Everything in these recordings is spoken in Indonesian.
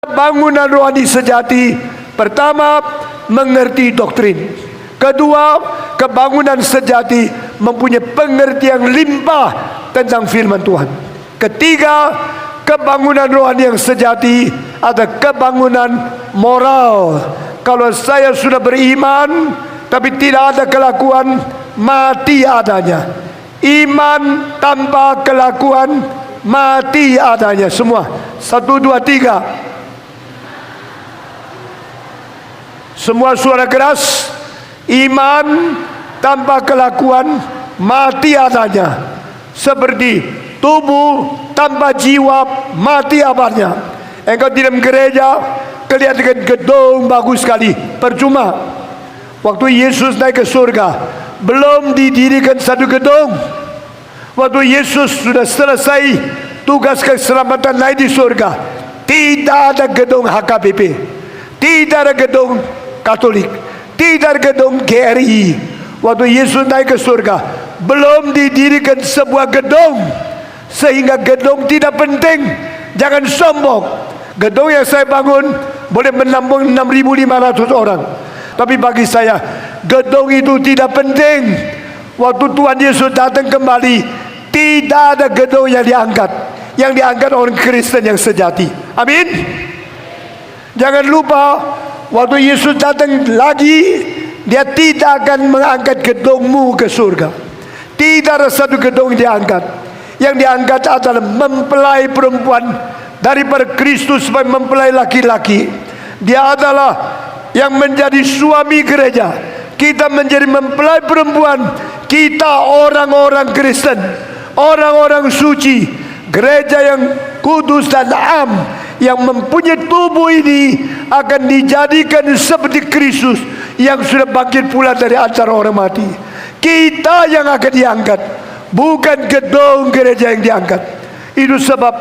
Bangunan rohani sejati, pertama, mengerti doktrin. Kedua, kebangunan sejati mempunyai pengertian limpah tentang firman Tuhan. Ketiga, kebangunan rohani yang sejati ada kebangunan moral. Kalau saya sudah beriman tapi tidak ada kelakuan, mati adanya. Iman tanpa kelakuan, mati adanya. Semua 1, 2, 3. Semua suara keras. Iman tanpa kelakuan, mati adanya. Seperti tubuh tanpa jiwa, mati abadnya. Engkau di dalam gereja kelihatan gedung bagus sekali, percuma. Waktu Yesus naik ke surga, belum didirikan satu gedung. Waktu Yesus sudah selesai tugas keselamatan naik di surga, tidak ada gedung HKBP, tidak ada gedung Katolik, tidak ada gedung GRI. Waktu Yesus naik ke surga, belum didirikan sebuah gedung, sehingga gedung tidak penting. Jangan sombong. Gedung yang saya bangun boleh menampung 6.500 orang, tapi bagi saya gedung itu tidak penting. Waktu Tuhan Yesus datang kembali, tidak ada gedung yang diangkat. Yang diangkat orang Kristen yang sejati. Amin. Jangan lupa, waktu Yesus datang lagi, Dia tidak akan mengangkat gedungmu ke surga. Tidak ada satu gedung yang diangkat. Yang diangkat adalah mempelai perempuan daripada Kristus sebagai mempelai laki-laki. Dia adalah yang menjadi suami gereja. Kita menjadi mempelai perempuan. Kita orang-orang Kristen, orang-orang suci, gereja yang kudus dan am, yang mempunyai tubuh ini akan dijadikan seperti Kristus yang sudah bangkit pula dari antara orang mati. Kita yang akan diangkat, bukan gedung gereja yang diangkat. Itu sebab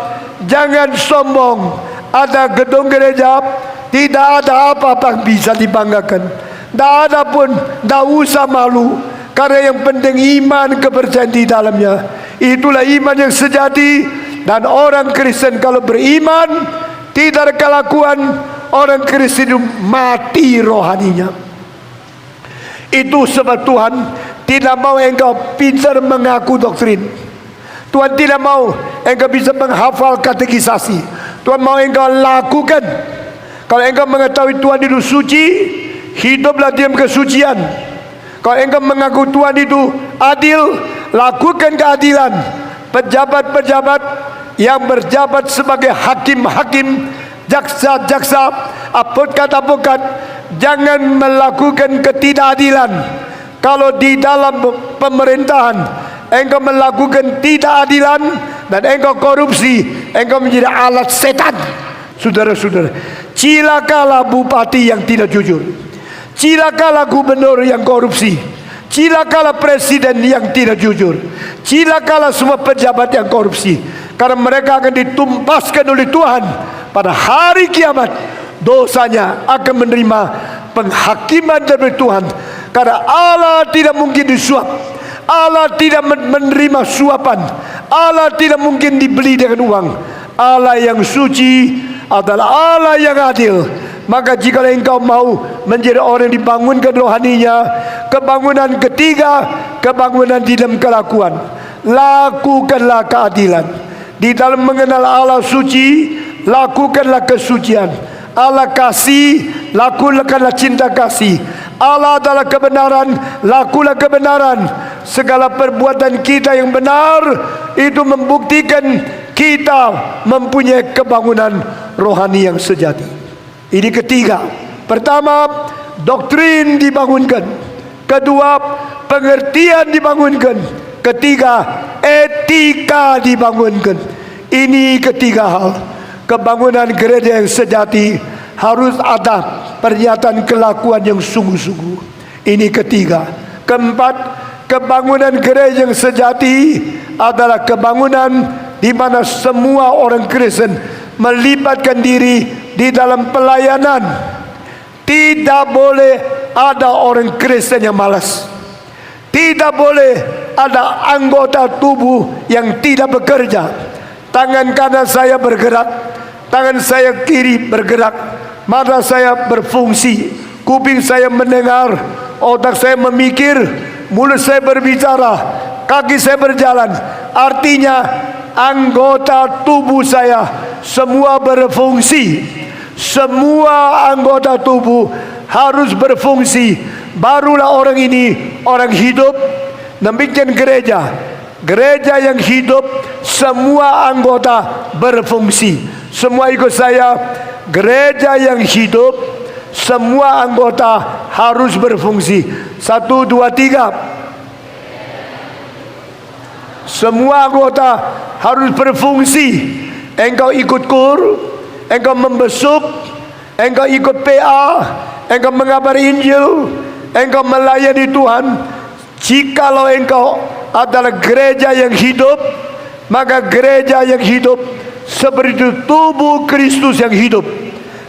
jangan sombong. Ada gedung gereja, tidak ada apa-apa yang bisa dibanggakan. Tidak ada pun, tidak usah malu. Karena yang penting iman, kepercayaan di dalamnya. Itulah iman yang sejati. Dan orang Kristen kalau beriman, tidak ada kelakuan, orang Kristen itu mati rohaninya. Itu sebab Tuhan tidak mau engkau pintar mengaku doktrin. Tuhan tidak mau engkau bisa menghafal katekisasi. Tuhan mau engkau lakukan. Kalau engkau mengetahui Tuhan itu suci, hiduplah dalam kesucian. Kalau engkau mengaku Tuhan itu adil, lakukan keadilan. Pejabat-pejabat yang berjabat sebagai hakim-hakim, jaksa-jaksa, advokat-advokat, jangan melakukan ketidakadilan. Kalau di dalam pemerintahan engkau melakukan ketidakadilan dan engkau korupsi, engkau menjadi alat setan. Saudara-saudara, cilakalah bupati yang tidak jujur, cilakalah gubernur yang korupsi, cilakalah presiden yang tidak jujur, cilakalah semua pejabat yang korupsi. Karena mereka akan ditumpaskan oleh Tuhan pada hari kiamat. Dosanya akan menerima penghakiman dari Tuhan. Karena Allah tidak mungkin disuap, Allah tidak menerima suapan, Allah tidak mungkin dibeli dengan uang. Allah yang suci adalah Allah yang adil. Maka jika engkau mau menjadi orang yang dibangunkan rohaninya, kebangunan ketiga, kebangunan di dalam kelakuan, lakukanlah keadilan. Di dalam mengenal Allah suci, lakukanlah kesucian. Allah kasih, lakukanlah cinta kasih. Allah adalah kebenaran, lakukanlah kebenaran. Segala perbuatan kita yang benar itu membuktikan kita mempunyai kebangunan rohani yang sejati. Ini ketiga. Pertama, doktrin dibangunkan. Kedua, pengertian dibangunkan. Ketiga, etika dibangunkan. Ini ketiga hal. Kebangunan gereja yang sejati harus ada pernyataan kelakuan yang sungguh-sungguh. Ini ketiga. Keempat, kebangunan gereja yang sejati adalah kebangunan di mana semua orang Kristen melibatkan diri di dalam pelayanan. Tidak boleh ada orang Kristen yang malas. Tidak boleh ada anggota tubuh yang tidak bekerja. Tangan kanan saya bergerak, tangan saya kiri bergerak, mata saya berfungsi, kuping saya mendengar, otak saya memikir, mulut saya berbicara, kaki saya berjalan. Artinya anggota tubuh saya semua berfungsi. Semua anggota tubuh harus berfungsi. Barulah orang ini orang hidup. Demikian gereja. Gereja yang hidup, semua anggota berfungsi. Semua ikut saya. Gereja yang hidup, semua anggota harus berfungsi. 1, 2, 3. Semua anggota harus berfungsi. Engkau ikut kur, engkau membesuk, engkau ikut PA, engkau mengabari Injil, engkau melayani Tuhan. Jikalau engkau adalah gereja yang hidup, maka gereja yang hidup seperti tubuh Kristus yang hidup.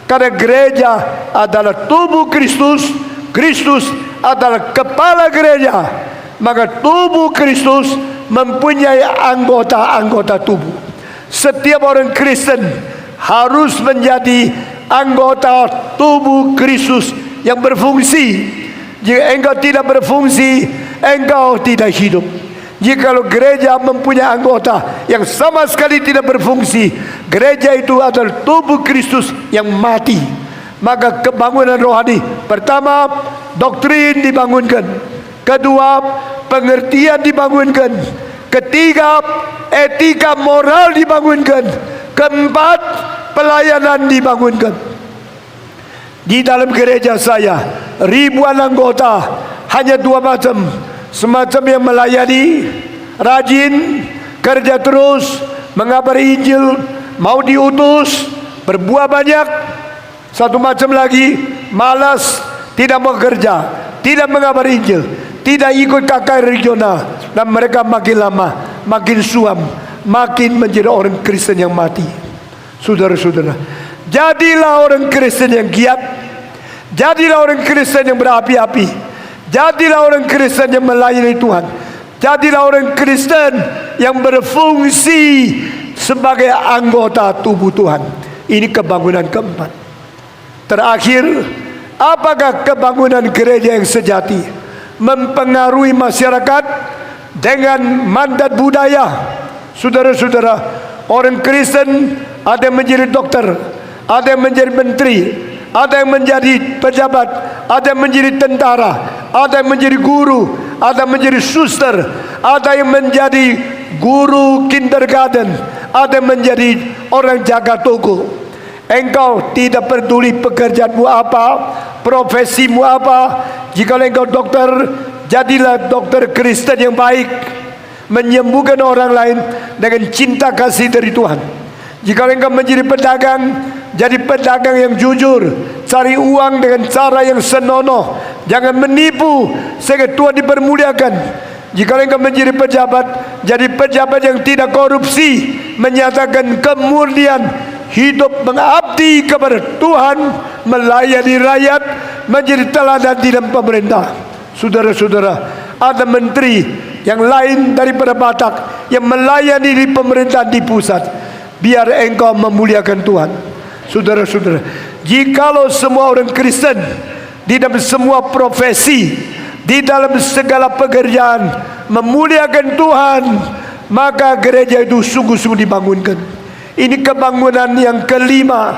Karena gereja adalah tubuh Kristus, Kristus adalah kepala gereja, maka tubuh Kristus mempunyai anggota-anggota tubuh. Setiap orang Kristen harus menjadi anggota tubuh Kristus yang berfungsi. Jika engkau tidak berfungsi, engkau tidak hidup. Jikalau gereja mempunyai anggota yang sama sekali tidak berfungsi, gereja itu adalah tubuh Kristus yang mati. Maka kebangunan rohani, pertama, doktrin dibangunkan. Kedua, pengertian dibangunkan. Ketiga, etika moral dibangunkan. Keempat, pelayanan dibangunkan. Di dalam gereja saya ribuan anggota, hanya 2 macam. Semacam yang melayani, rajin, kerja terus, mengabari Injil, mau diutus, berbuah banyak. Satu macam lagi, malas, tidak mau kerja, tidak mengabari Injil, tidak ikut KKR regional. Dan mereka makin lama makin suam, makin menjadi orang Kristen yang mati. Saudara-saudara, jadilah orang Kristen yang giat. Jadilah orang Kristen yang berapi-api. Jadilah orang Kristen yang melayani Tuhan. Jadilah orang Kristen yang berfungsi sebagai anggota tubuh Tuhan. Ini kebangunan keempat. Terakhir, apakah kebangunan gereja yang sejati? Mempengaruhi masyarakat dengan mandat budaya. Saudara-saudara, orang Kristen ada yang menjadi dokter, ada yang menjadi menteri, ada yang menjadi pejabat, ada yang menjadi tentara, ada yang menjadi guru, ada yang menjadi suster, ada yang menjadi guru kindergarten, ada yang menjadi orang jaga toko. Engkau tidak peduli pekerjaanmu apa, profesimu apa. Jika engkau dokter, jadilah dokter Kristen yang baik, menyembuhkan orang lain dengan cinta kasih dari Tuhan. Jika engkau menjadi pedagang, jadi pedagang yang jujur, cari uang dengan cara yang senonoh, jangan menipu sehingga Tuhan dipermuliakan. Jika engkau menjadi pejabat, jadi pejabat yang tidak korupsi, menyatakan kemurnian hidup, mengabdi kepada Tuhan, melayani rakyat, menjadi teladan di dalam pemerintah. Saudara-saudara, ada menteri yang lain daripada Batak yang melayani di pemerintahan di pusat. Biar engkau memuliakan Tuhan. Saudara-saudara, jikalau semua orang Kristen di dalam semua profesi, di dalam segala pekerjaan memuliakan Tuhan, maka gereja itu sungguh-sungguh dibangunkan. Ini kebangunan yang kelima.